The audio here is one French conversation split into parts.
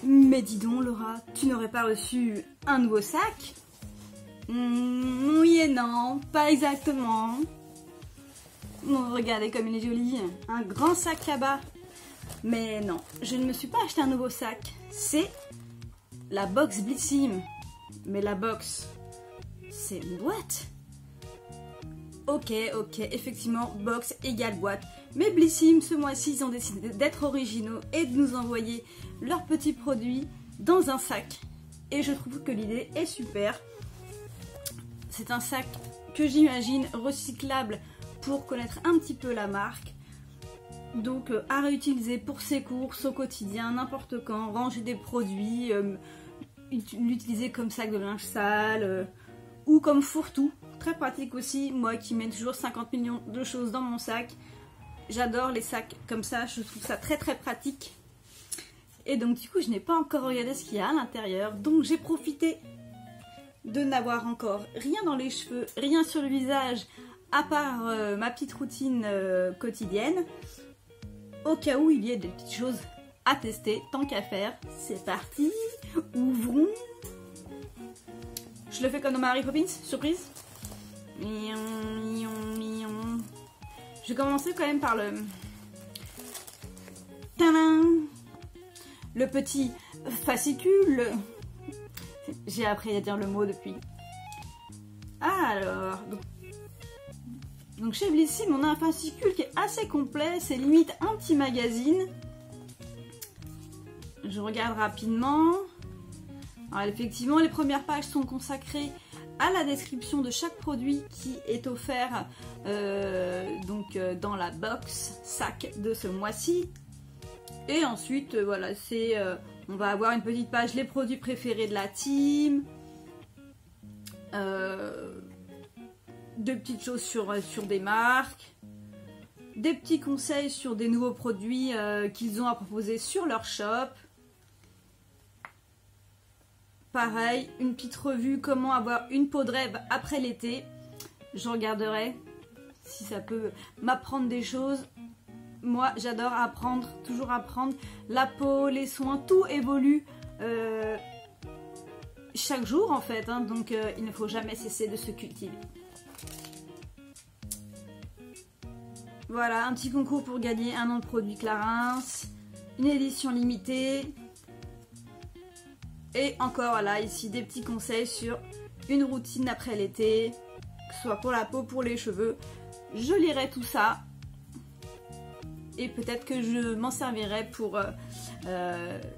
Mais dis donc Laura, tu n'aurais pas reçu un nouveau sac? Oui et non, pas exactement. Regardez comme il est joli, un grand sac cabas. Mais non, je ne me suis pas acheté un nouveau sac. C'est la box Blissim. Mais la box, c'est une boîte. Ok, effectivement, box égale boîte. Mais Blissim, ce mois-ci, ils ont décidé d'être originaux et de nous envoyer leurs petits produits dans un sac. Et je trouve que l'idée est super. C'est un sac que j'imagine recyclable pour connaître un petit peu la marque. Donc à réutiliser pour ses courses au quotidien, n'importe quand, ranger des produits, l'utiliser comme sac de linge sale ou comme fourre-tout. Très pratique aussi, moi qui mets toujours 50 millions de choses dans mon sac. J'adore les sacs comme ça, je trouve ça très pratique. Et donc du coup je n'ai pas encore regardé ce qu'il y a à l'intérieur, donc j'ai profité de n'avoir encore rien dans les cheveux, rien sur le visage, à part ma petite routine quotidienne, au cas où il y ait des petites choses à tester, tant qu'à faire. C'est parti, ouvrons. Je le fais comme dans Mary Poppins, surprise. Je vais commencer quand même par le petit fascicule. J'ai appris à dire le mot depuis. Alors, donc chez Blissim, on a un fascicule qui est assez complet, c'est limite un petit magazine. Je regarde rapidement. Alors effectivement, les premières pages sont consacrées à la description de chaque produit qui est offert dans la box sac de ce mois-ci. Et ensuite, voilà, on va avoir une petite page les produits préférés de la team. Deux petites choses sur des marques. Des petits conseils sur des nouveaux produits qu'ils ont à proposer sur leur shop. Pareil, une petite revue comment avoir une peau de rêve après l'été. Je regarderai si ça peut m'apprendre des choses. Moi, j'adore apprendre, toujours apprendre. La peau, les soins, tout évolue chaque jour en fait. Donc, il ne faut jamais cesser de se cultiver. Voilà, un petit concours pour gagner un an de produit Clarins. Une édition limitée. Et encore, voilà, ici des petits conseils sur une routine après l'été, que ce soit pour la peau, pour les cheveux. Je lirai tout ça. Et peut-être que je m'en servirai pour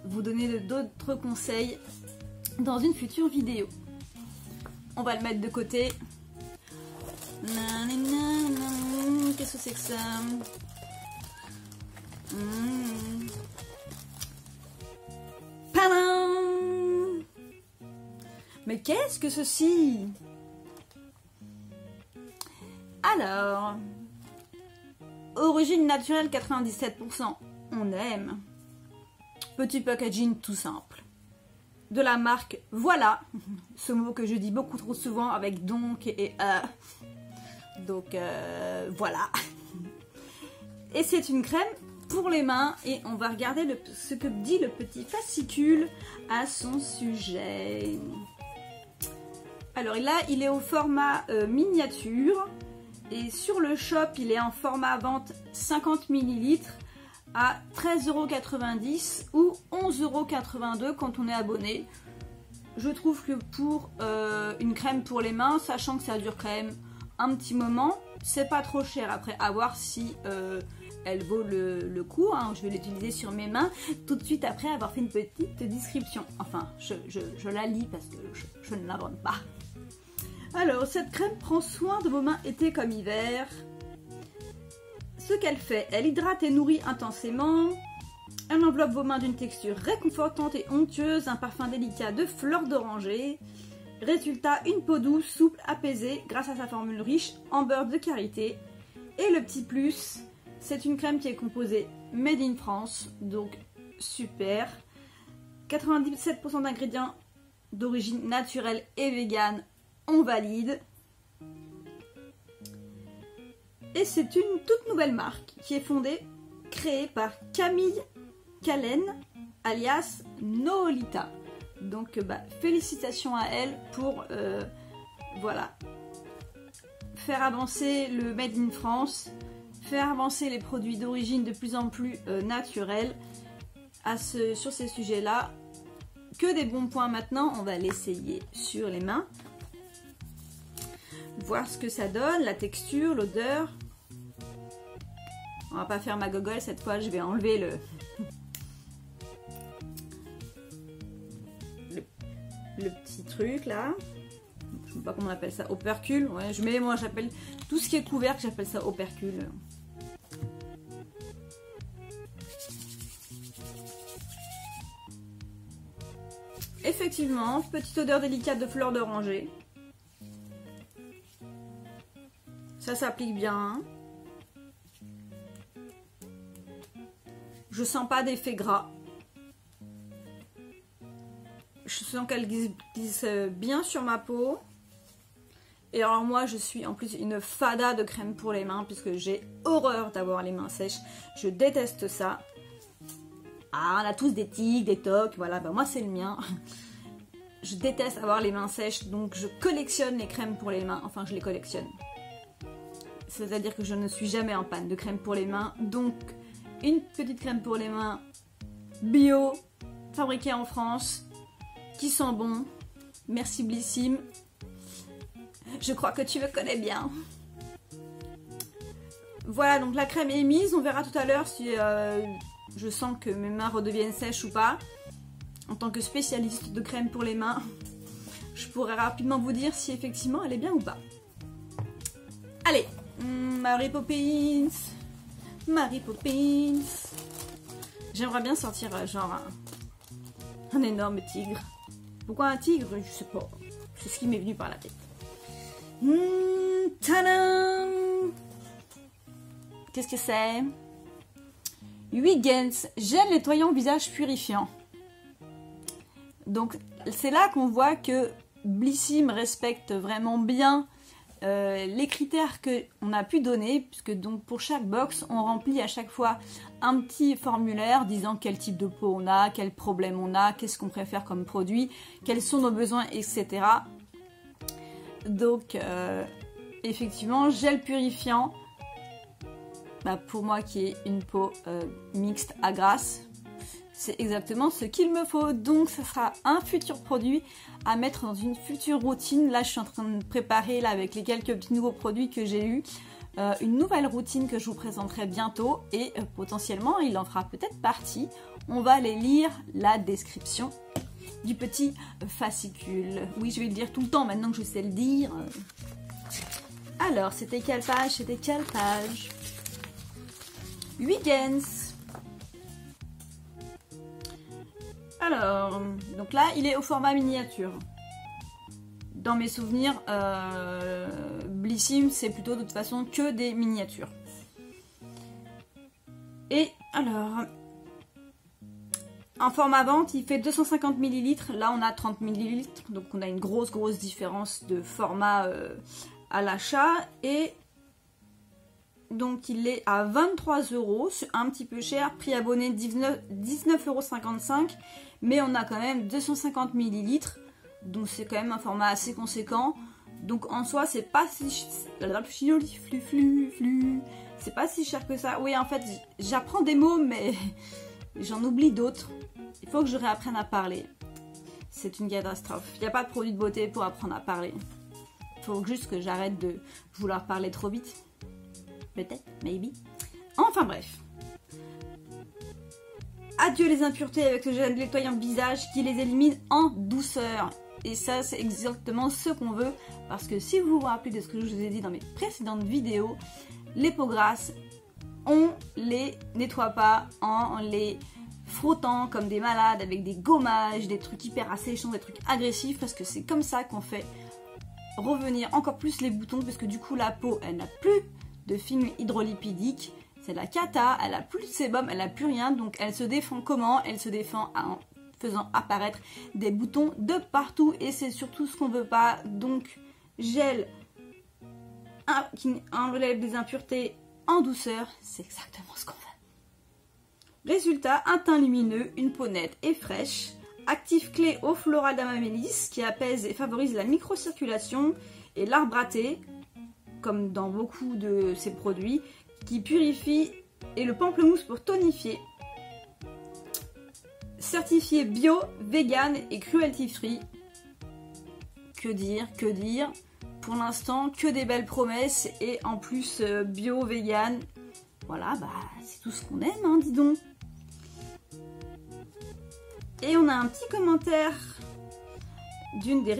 vous donner d'autres conseils dans une future vidéo. On va le mettre de côté. Qu'est-ce que c'est que ça? Padam! Mais qu'est-ce que ceci? Alors, origine naturelle 97%, on aime. Petit packaging tout simple. De la marque Voilà, ce mot que je dis beaucoup trop souvent avec donc et donc voilà. Et c'est une crème pour les mains et on va regarder ce que dit le petit fascicule à son sujet. Alors là, il est au format miniature et sur le shop, il est en format vente 50 ml à 13,90 € ou 11,82 € quand on est abonné. Je trouve que pour une crème pour les mains, sachant que ça dure quand même un petit moment, c'est pas trop cher. Après, à voir si elle vaut le coup. Je vais l'utiliser sur mes mains tout de suite après avoir fait une petite description. Enfin, je la lis parce que je ne l'invente pas. Alors, cette crème prend soin de vos mains été comme hiver. Ce qu'elle fait, elle hydrate et nourrit intensément. Elle enveloppe vos mains d'une texture réconfortante et onctueuse, un parfum délicat de fleurs d'oranger. Résultat, une peau douce, souple, apaisée grâce à sa formule riche en beurre de karité. Et le petit plus, c'est une crème qui est composée made in France, donc super. 97% d'ingrédients d'origine naturelle et végane, on valide. Et c'est une toute nouvelle marque qui est créée par Camille Callen alias Nolita. Donc félicitations à elle pour voilà, faire avancer le Made in France, faire avancer les produits d'origine de plus en plus naturels sur ces sujets-là. Que des bons points maintenant, on va l'essayer sur les mains. Voir ce que ça donne, la texture, l'odeur. On va pas faire ma gogole cette fois, je vais enlever le petit truc là. Je sais pas comment on appelle ça, opercule. Ouais, moi j'appelle tout ce qui est couvercle, j'appelle ça opercule. Effectivement, petite odeur délicate de fleurs d'oranger. Ça s'applique bien. Je sens pas d'effet gras. Je sens qu'elle glisse bien sur ma peau. Et alors moi je suis en plus une fada de crème pour les mains puisque j'ai horreur d'avoir les mains sèches. Je déteste ça. Ah, on a tous des tics, des tocs, voilà, moi c'est le mien. Je déteste avoir les mains sèches, donc je collectionne les crèmes pour les mains. Enfin, je les collectionne. C'est-à-dire que je ne suis jamais en panne de crème pour les mains. Donc, une petite crème pour les mains bio, fabriquée en France, qui sent bon. Merci Blissim. Je crois que tu me connais bien. Voilà, donc la crème est mise. On verra tout à l'heure si je sens que mes mains redeviennent sèches ou pas. En tant que spécialiste de crème pour les mains, je pourrais rapidement vous dire si effectivement elle est bien ou pas. Allez, Mary Poppins. J'aimerais bien sortir genre un énorme tigre. Pourquoi un tigre? Je sais pas. C'est ce qui m'est venu par la tête. Tadam! Qu'est-ce que c'est? Huygens, gel nettoyant visage purifiant. Donc c'est là qu'on voit que Blissim respecte vraiment bien les critères qu'on a pu donner, puisque donc pour chaque box on remplit à chaque fois un petit formulaire disant quel type de peau on a, quel problème on a, qu'est-ce qu'on préfère comme produit, quels sont nos besoins, etc. Donc effectivement, gel purifiant, pour moi qui ai une peau mixte à grasse, c'est exactement ce qu'il me faut. Donc ce sera un futur produit à mettre dans une future routine. Là je suis en train de préparer avec les quelques petits nouveaux produits que j'ai eus une nouvelle routine que je vous présenterai bientôt et potentiellement il en fera peut-être partie. On va aller lire la description du petit fascicule. Oui, je vais le dire tout le temps maintenant que je sais le dire. Alors, c'était quelle page? C'était quelle page? Huygens. Alors, donc là, il est au format miniature. Dans mes souvenirs, Blissim, c'est plutôt de toute façon que des miniatures. Et alors, en format vente, il fait 250 ml. Là, on a 30 ml. Donc, on a une grosse différence de format à l'achat. Et donc, il est à 23 €. C'est un petit peu cher. Prix abonné 19,55 €. Mais on a quand même 250 ml. Donc, c'est quand même un format assez conséquent. Donc, en soi, c'est pas si... C'est pas si cher que ça. Oui, en fait, j'apprends des mots, mais j'en oublie d'autres. Il faut que je réapprenne à parler. C'est une catastrophe. Il n'y a pas de produit de beauté pour apprendre à parler. Il faut juste que j'arrête de vouloir parler trop vite. Peut-être, maybe. Enfin bref. Adieu les impuretés avec le gel nettoyant visage qui les élimine en douceur. Et ça, c'est exactement ce qu'on veut. Parce que si vous vous rappelez de ce que je vous ai dit dans mes précédentes vidéos, les peaux grasses, on les nettoie pas en les frottant comme des malades avec des gommages, des trucs hyper asséchants, des trucs agressifs, parce que c'est comme ça qu'on fait revenir encore plus les boutons, parce que du coup la peau, elle n'a plus de film hydrolipidique, c'est la cata, elle a plus de sébum, elle a plus rien, donc elle se défend comment? Elle se défend en faisant apparaître des boutons de partout, et c'est surtout ce qu'on veut pas. Donc gel qui enlève des impuretés en douceur, c'est exactement ce qu'on veut. Résultat, un teint lumineux, une peau nette et fraîche. Actif clé au floral d'Amamélis qui apaise et favorise la microcirculation. Et l'arbre à thé, comme dans beaucoup de ces produits, qui purifie, et le pamplemousse pour tonifier. Certifié bio, vegan et cruelty free. Que dire, que dire. Pour l'instant, que des belles promesses et en plus bio, vegan. Voilà, bah c'est tout ce qu'on aime, hein, dis donc. Et on a un petit commentaire d'une des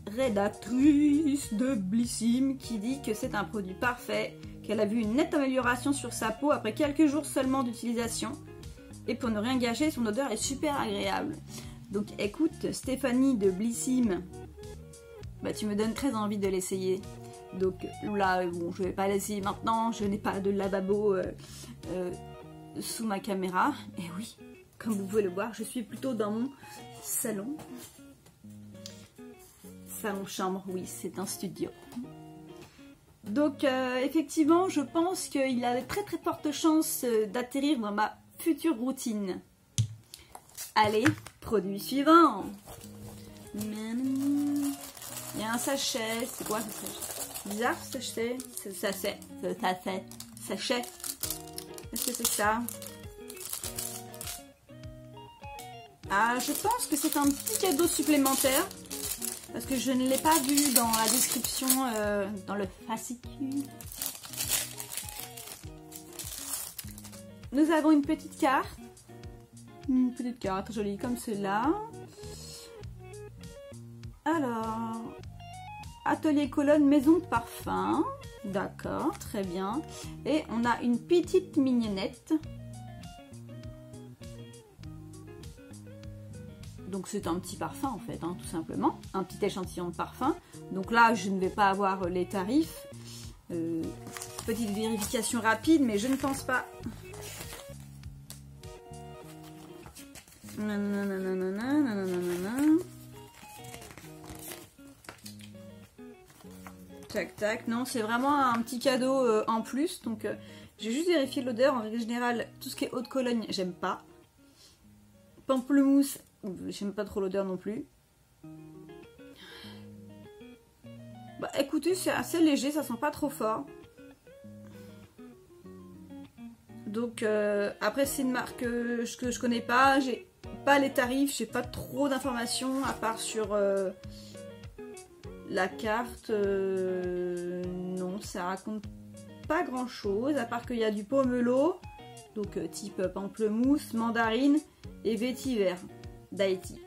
rédactrices de Blissim qui dit que c'est un produit parfait, qu'elle a vu une nette amélioration sur sa peau après quelques jours seulement d'utilisation. Et pour ne rien gâcher, son odeur est super agréable. Donc écoute, Stéphanie de Blissim, bah, tu me donnes très envie de l'essayer. Donc là, bon, je vais pas l'essayer maintenant, je n'ai pas de lavabo sous ma caméra. Et oui, comme vous pouvez le voir, je suis plutôt dans mon salon. Salon-chambre, oui, c'est un studio. Donc effectivement, je pense qu'il a de très très fortes chances d'atterrir dans ma future routine. Allez, produit suivant. Il y a un sachet, c'est quoi ce sachet? Bizarre ce sachet. Sachet. Qu'est-ce que c'est que ça? Ah, je pense que c'est un petit cadeau supplémentaire. Parce que je ne l'ai pas vu dans la description, dans le fascicule. Nous avons une petite carte. Une petite carte jolie comme celle-là. Alors, atelier colonne maison de parfum. D'accord, très bien. Et on a une petite mignonnette. Donc c'est un petit parfum en fait, hein, tout simplement. Un petit échantillon de parfum. Donc là, je ne vais pas avoir les tarifs. Petite vérification rapide, mais je ne pense pas... Tac tac, non, c'est vraiment un petit cadeau en plus. Donc j'ai juste vérifié l'odeur. En règle générale, tout ce qui est eau de Cologne, j'aime pas. Pamplemousse, j'aime pas trop l'odeur non plus. Bah écoutez, c'est assez léger, ça sent pas trop fort. Donc après c'est une marque que je connais pas, j'ai pas les tarifs, j'ai pas trop d'informations à part sur la carte. Non, ça raconte pas grand chose, à part qu'il y a du pomelo, donc type pamplemousse, mandarine et vétiver d'Haïti.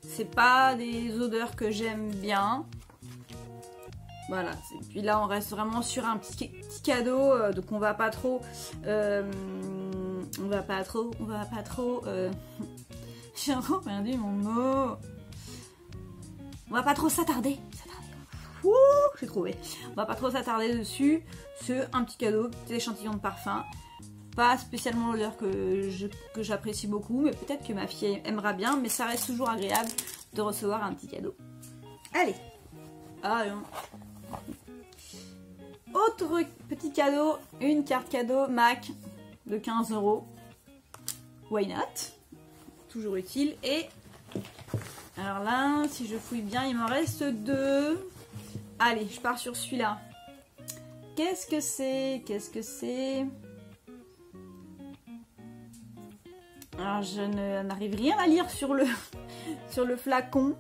C'est pas des odeurs que j'aime bien. Voilà, et puis là on reste vraiment sur un petit cadeau, donc on va pas trop j'ai encore perdu mon mot. On va pas trop s'attarder. Ouh, j'ai trouvé. On va pas trop s'attarder dessus. C'est un petit cadeau, petit échantillon de parfum. Pas spécialement l'odeur que j'apprécie beaucoup, mais peut-être que ma fille aimera bien, mais ça reste toujours agréable de recevoir un petit cadeau. Allez. Allons. Autre petit cadeau, une carte cadeau MAC de 15 €. Why not? Toujours utile. Et alors là, si je fouille bien, il m'en reste 2. Allez, je pars sur celui-là. Qu'est-ce que c'est? Qu'est-ce que c'est? Alors, je n'arrive rien à lire sur le flacon.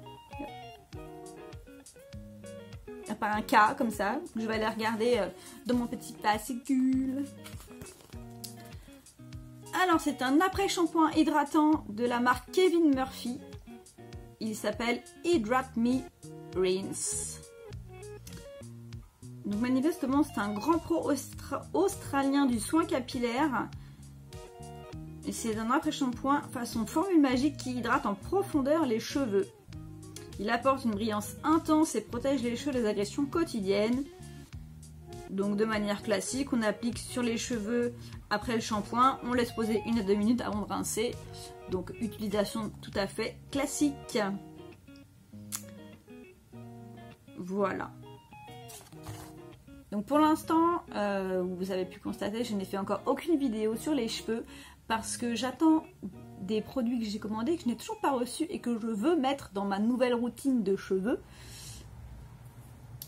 À part un K comme ça. Je vais aller regarder dans mon petit fascicule. Alors, c'est un après-shampoing hydratant de la marque Kevin Murphy. Il s'appelle Hydrate Me Rinse. Donc, manifestement, c'est un grand pro australien du soin capillaire. Et c'est un après-shampoing façon formule magique qui hydrate en profondeur les cheveux. Il apporte une brillance intense et protège les cheveux des agressions quotidiennes. Donc de manière classique, on applique sur les cheveux après le shampoing, on laisse poser 1 à 2 minutes avant de rincer. Donc utilisation tout à fait classique. Voilà. Donc pour l'instant, vous avez pu constater, je n'ai fait encore aucune vidéo sur les cheveux parce que j'attends des produits que j'ai commandés que je n'ai toujours pas reçus et que je veux mettre dans ma nouvelle routine de cheveux.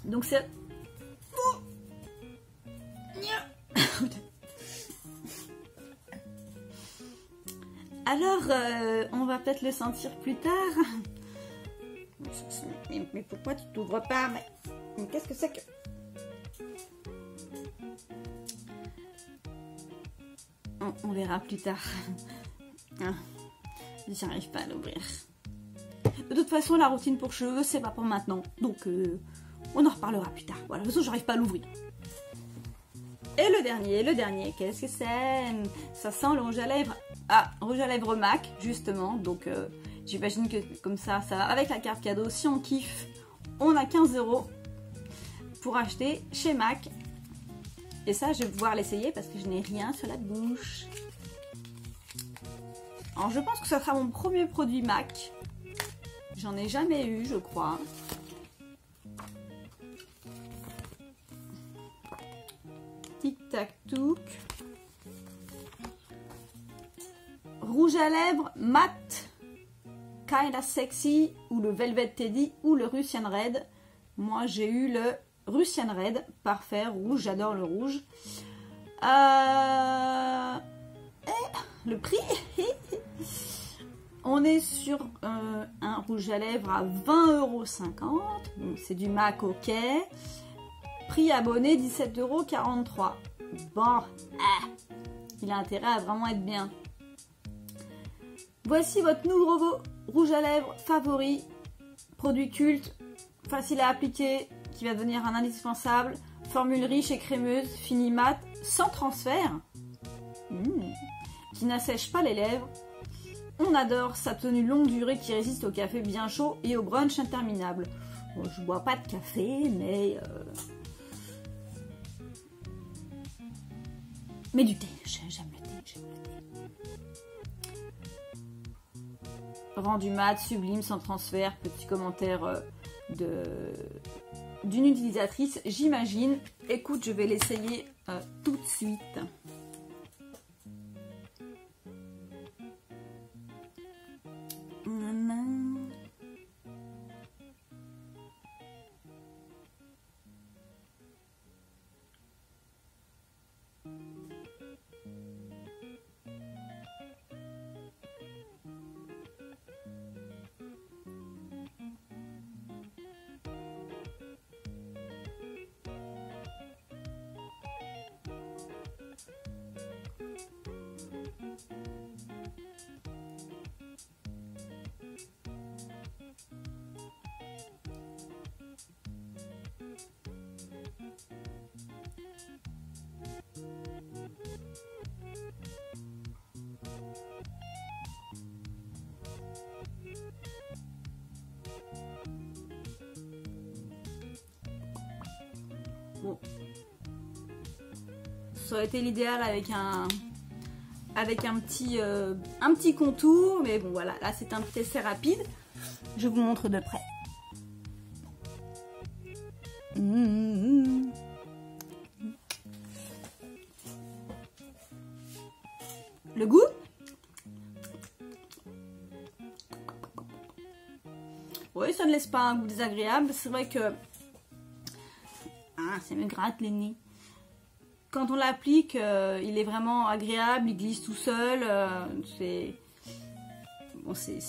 Donc c'est... Alors, on va peut-être le sentir plus tard. Mais pourquoi tu t'ouvres pas? Mais qu'est-ce que c'est que... On verra plus tard. J'y arrive pas à l'ouvrir. De toute façon, la routine pour cheveux, c'est pas pour maintenant. Donc, on en reparlera plus tard. Voilà, de toute façon, j'arrive pas à l'ouvrir. Et le dernier, qu'est-ce que c'est? Ça sent le rouge à lèvres. Ah, rouge à lèvres MAC, justement. Donc, j'imagine que comme ça va avec la carte cadeau. Si on kiffe, on a 15 € pour acheter chez MAC. Et ça, je vais pouvoir l'essayer parce que je n'ai rien sur la bouche. Alors, je pense que ça sera mon premier produit MAC. J'en ai jamais eu, je crois. Tic-tac-touc. Rouge à lèvres mat. Kinda Sexy ou le Velvet Teddy ou le Russian Red. Moi, j'ai eu le Russian Red. Parfait, rouge, j'adore le rouge. Le prix on est sur un rouge à lèvres à 20,50 €. Donc c'est du MAC, ok. Prix abonné 17,43 €. Bon, il a intérêt à vraiment être bien. Voici votre nouveau rouge à lèvres favori. Produit culte, facile à appliquer, qui va devenir un indispensable. Formule riche et crémeuse, fini mat, sans transfert. Qui n'assèche pas les lèvres. On adore sa tenue longue durée qui résiste au café bien chaud et au brunch interminable. Bon, je bois pas de café, mais du thé. J'aime le thé. Rendu mat, sublime, sans transfert. Petit commentaire d'une utilisatrice, j'imagine. Écoute, je vais l'essayer tout de suite. Bon. Ça aurait été l'idéal avec un petit contour, mais bon voilà, là c'est un petit essai rapide. Je vous montre de près. Le goût? Oui, ça ne laisse pas un goût désagréable. C'est vrai que ça me gratte les nez. Quand on l'applique, il est vraiment agréable, il glisse tout seul. C'est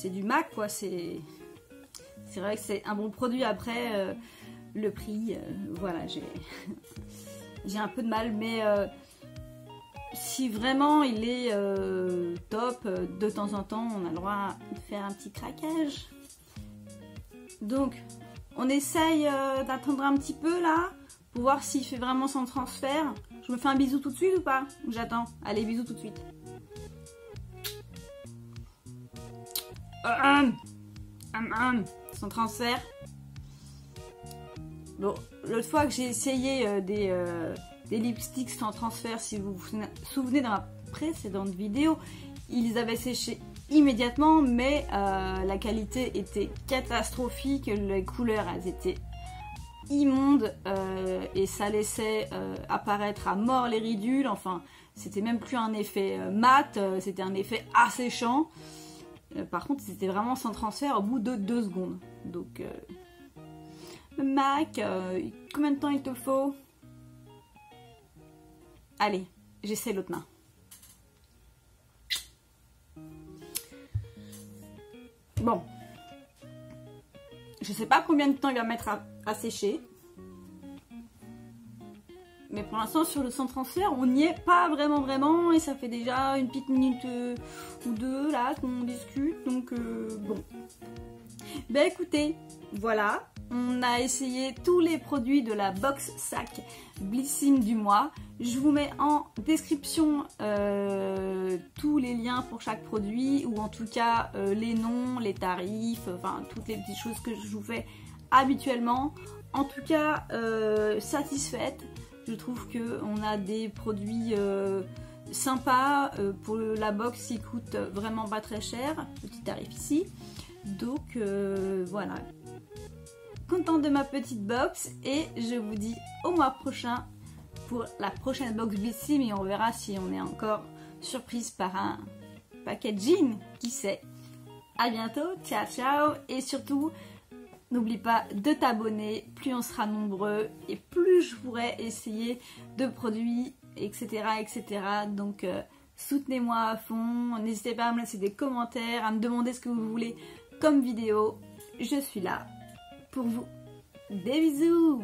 du MAC, quoi. C'est vrai que c'est un bon produit. Après, le prix, voilà, j'ai un peu de mal, mais si vraiment il est top, de temps en temps, on a le droit de faire un petit craquage. Donc, on essaye d'attendre un petit peu là, pour voir s'il fait vraiment son transfert. Je me fais un bisou tout de suite ou pas? Ou j'attends? Allez, bisous tout de suite. Son transfert. Bon, l'autre fois que j'ai essayé des lipsticks sans transfert, si vous vous souvenez dans ma précédente vidéo, ils avaient séché immédiatement, mais la qualité était catastrophique, les couleurs elles étaient immondes et ça laissait apparaître à mort les ridules. Enfin, C'était même plus un effet mat, c'était un effet asséchant. Par contre, c'était vraiment sans transfert au bout de 2 secondes. Donc, Mac, combien de temps il te faut? Allez, j'essaie l'autre main. Bon. Je sais pas combien de temps il va mettre à sécher. Mais pour l'instant, sur le sans transfert, on n'y est pas vraiment. Et ça fait déjà une petite minute ou deux là qu'on discute. Donc, bon. Ben écoutez, voilà. On a essayé tous les produits de la box sac Blissim du mois. Je vous mets en description tous les liens pour chaque produit, ou en tout cas les noms, les tarifs, enfin toutes les petites choses que je vous fais habituellement. En tout cas, satisfaite. Je trouve qu'on a des produits sympas pour la box qui coûte vraiment pas très cher. Petit tarif ici. Donc voilà. Contente de ma petite box et je vous dis au mois prochain pour la prochaine box Blissim, et on verra si on est encore surprise par un packaging, qui sait. À bientôt, ciao ciao, et surtout n'oublie pas de t'abonner, plus on sera nombreux et plus je pourrai essayer de produits, etc. Donc soutenez-moi à fond, n'hésitez pas à me laisser des commentaires, à me demander ce que vous voulez comme vidéo, je suis là pour vous. Des bisous!